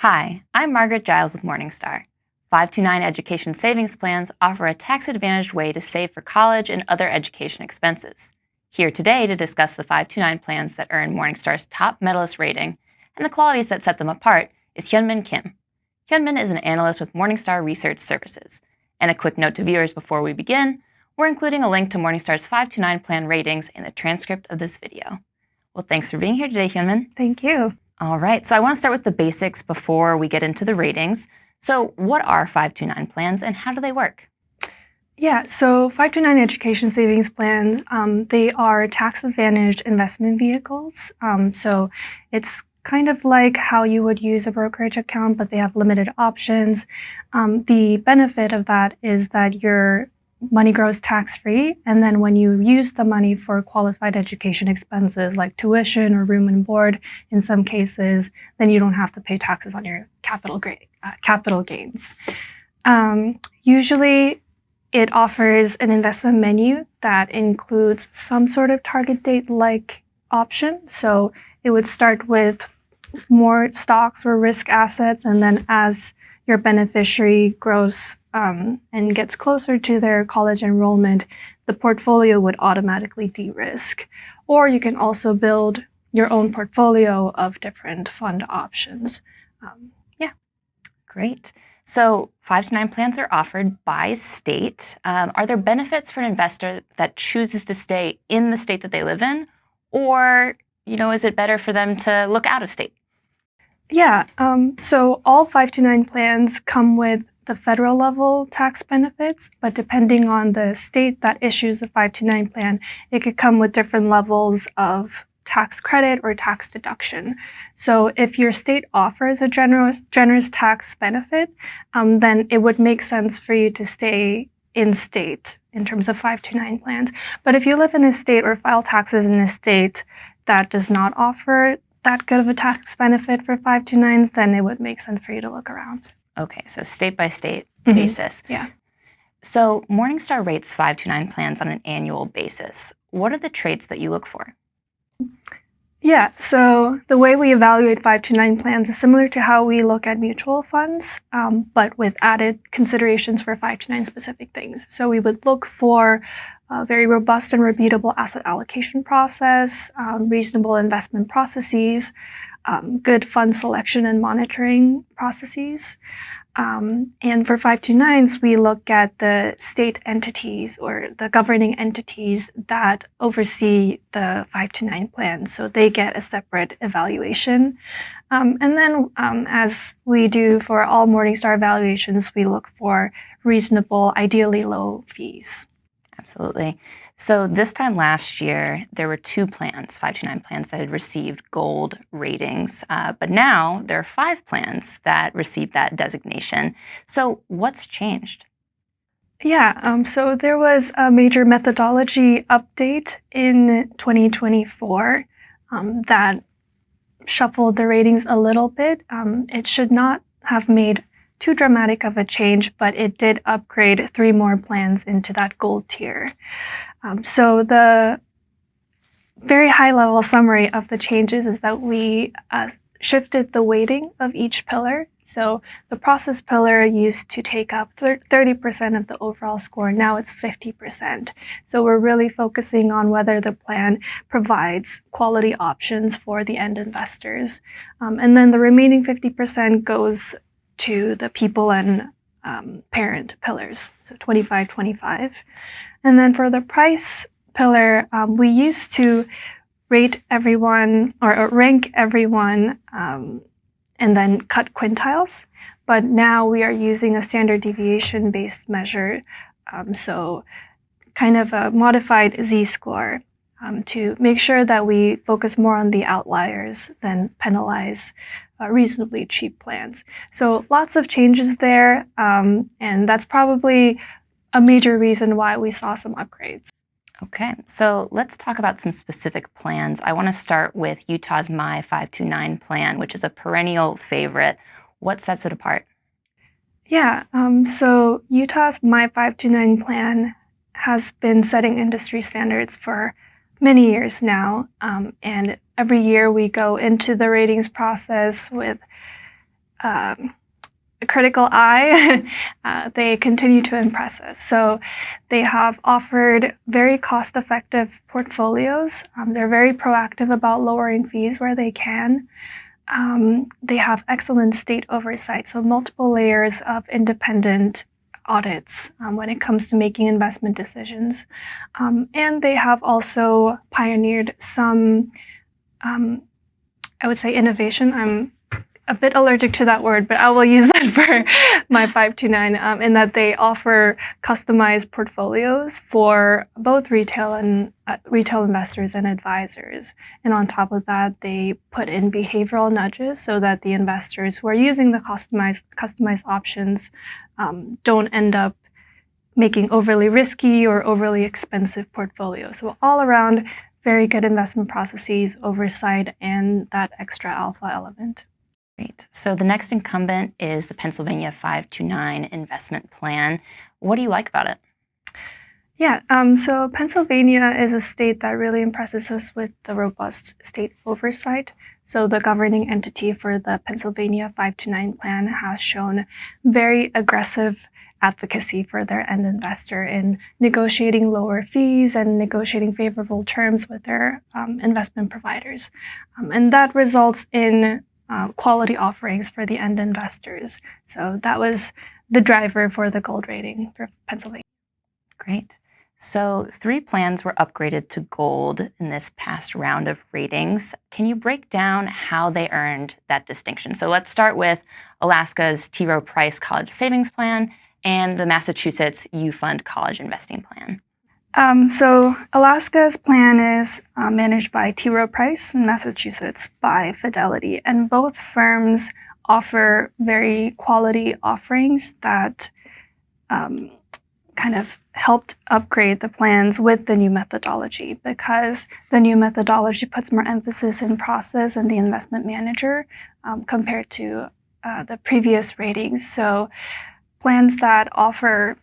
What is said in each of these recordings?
Hi, I'm Margaret Giles with Morningstar. 529 Education Savings Plans offer a tax-advantaged way to save for college and other education expenses. Here today to discuss the 529 plans that earn Morningstar's top medalist rating and the qualities that set them apart is Hyunmin Kim. Hyunmin is an analyst with Morningstar Research Services. And a quick note to viewers before we begin, we're including a link to Morningstar's 529 plan ratings in the transcript of this video. Well, thanks for being here today, Hyunmin. Thank you. All right, so I want to start with the basics before we get into the ratings. So what are 529 plans and how do they work? Yeah, so 529 Education Savings Plans, they are tax-advantaged investment vehicles. So it's kind of like how you would use a brokerage account, but they have limited options. The benefit of that is that your money grows tax-free, and then when you use the money for qualified education expenses like tuition or room and board, in some cases, then you don't have to pay taxes on your capital gains. Usually, it offers an investment menu that includes some sort of target date-like option. So it would start with more stocks or risk assets, and then as your beneficiary grows and gets closer to their college enrollment, the portfolio would automatically de-risk. Or you can also build your own portfolio of different fund options. Great. So 529 plans are offered by state. Are there benefits for an investor that chooses to stay in the state that they live in? Or, is it better for them to look out of state? Yeah, so all 529 plans come with the federal level tax benefits, but depending on the state that issues the 529 plan, it could come with different levels of tax credit or tax deduction. So if your state offers a generous tax benefit, then it would make sense for you to stay in state in terms of 529 plans. But if you live in a state or file taxes in a state that does not offer that good of a tax benefit for 529, then it would make sense for you to look around. Okay, so state by state basis. Yeah. So Morningstar rates 529 plans on an annual basis. What are the traits that you look for? Yeah, so the way we evaluate 529 plans is similar to how we look at mutual funds, but with added considerations for 529 specific things. So we would look for a very robust and repeatable asset allocation process, reasonable investment processes, good fund selection and monitoring processes. And for 529s, we look at the state entities or the governing entities that oversee the 529 plan. So they get a separate evaluation. And then as we do for all Morningstar evaluations, we look for reasonable, ideally low fees. Absolutely. So this time last year, there were two plans, 529 plans, that had received gold ratings. But now there are 5 plans that received that designation. So what's changed? Yeah, so there was a major methodology update in 2024 that shuffled the ratings a little bit. It should not have made too dramatic of a change, but it did upgrade 3 more plans into that gold tier. So the very high-level summary of the changes is that we shifted the weighting of each pillar. So the process pillar used to take up 30% of the overall score. Now it's 50%. So we're really focusing on whether the plan provides quality options for the end investors. And then the remaining 50% goes to the people and parent pillars, so 25-25. And then for the price pillar, we used to rate everyone or rank everyone and then cut quintiles. But now we are using a standard deviation-based measure, so kind of a modified Z-score to make sure that we focus more on the outliers than penalize reasonably cheap plans. So lots of changes there, and that's probably a major reason why we saw some upgrades. Okay, so let's talk about some specific plans. I want to start with Utah's My 529 plan, which is a perennial favorite. What sets it apart? Yeah, so Utah's My 529 plan has been setting industry standards for many years now, and every year we go into the ratings process with critical eye, they continue to impress us. So they have offered very cost-effective portfolios. They're very proactive about lowering fees where they can. They have excellent state oversight, so multiple layers of independent audits when it comes to making investment decisions. And they have also pioneered some, I would say, innovation. I'm a bit allergic to that word, but I will use that for my 529, in that they offer customized portfolios for both retail investors and advisors. And on top of that, they put in behavioral nudges so that the investors who are using the customized options don't end up making overly risky or overly expensive portfolios. So all around, very good investment processes, oversight, and that extra alpha element. Great. So the next incumbent is the Pennsylvania 529 investment plan. What do you like about it? Yeah, so Pennsylvania is a state that really impresses us with the robust state oversight. So the governing entity for the Pennsylvania 529 plan has shown very aggressive advocacy for their end investor in negotiating lower fees and negotiating favorable terms with their investment providers. And that results in quality offerings for the end investors. So that was the driver for the gold rating for Pennsylvania. Great. So 3 plans were upgraded to gold in this past round of ratings. Can you break down how they earned that distinction? So let's start with Alaska's T. Rowe Price College Savings Plan and the Massachusetts U Fund College Investing Plan. So Alaska's plan is managed by T. Rowe Price and Massachusetts by Fidelity, and both firms offer very quality offerings that kind of helped upgrade the plans with the new methodology, because the new methodology puts more emphasis in process and the investment manager compared to the previous ratings. So plans that offer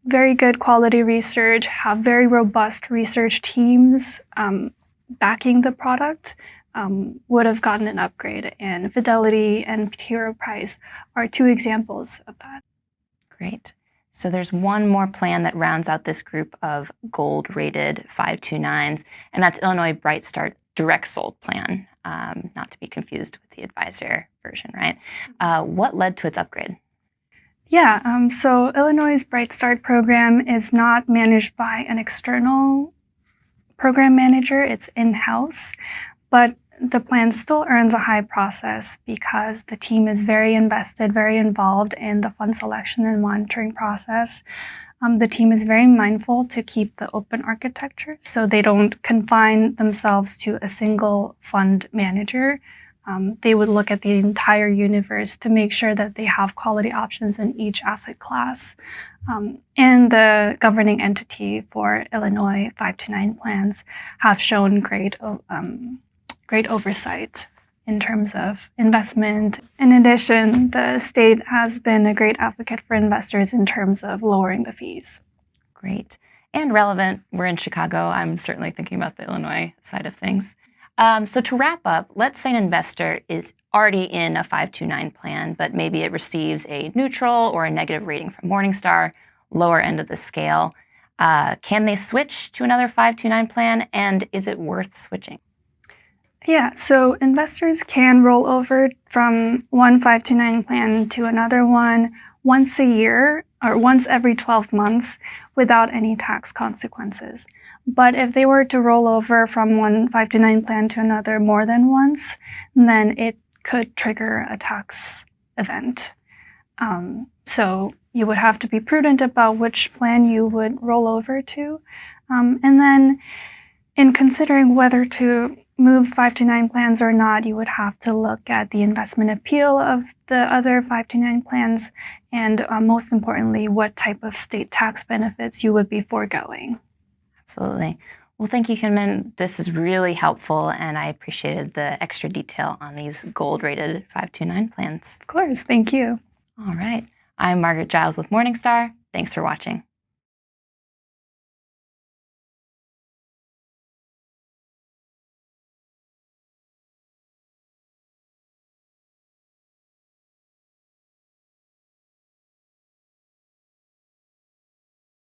very good quality research, have very robust research teams backing the product, would have gotten an upgrade. And Fidelity and T. Rowe Price are 2 examples of that. Great. So there's one more plan that rounds out this group of gold-rated 529s, and that's Illinois Bright Start Direct Sold Plan, not to be confused with the advisor version, right? What led to its upgrade? Yeah, so Illinois' Bright Start program is not managed by an external program manager, it's in-house, but the plan still earns a high process because the team is very invested, very involved in the fund selection and monitoring process. The team is very mindful to keep the open architecture, so they don't confine themselves to a single fund manager. They would look at the entire universe to make sure that they have quality options in each asset class. And the governing entity for Illinois 529 plans have shown great oversight in terms of investment. In addition, the state has been a great advocate for investors in terms of lowering the fees. Great. And relevant, we're in Chicago. I'm certainly thinking about the Illinois side of things. So to wrap up, let's say an investor is already in a 529 plan, but maybe it receives a neutral or a negative rating from Morningstar, lower end of the scale. Can they switch to another 529 plan, and is it worth switching? Yeah, so investors can roll over from one 529 plan to another one once a year or once every 12 months without any tax consequences. But if they were to roll over from one 529 plan to another more than once, then it could trigger a tax event. So you would have to be prudent about which plan you would roll over to. And then in considering whether to move 529 plans or not, you would have to look at the investment appeal of the other 529 plans, and most importantly, what type of state tax benefits you would be foregoing. Absolutely. Well, thank you, Hyunmin. This is really helpful, and I appreciated the extra detail on these gold-rated 529 plans. Of course, thank you. All right. I'm Margaret Giles with Morningstar. Thanks for watching.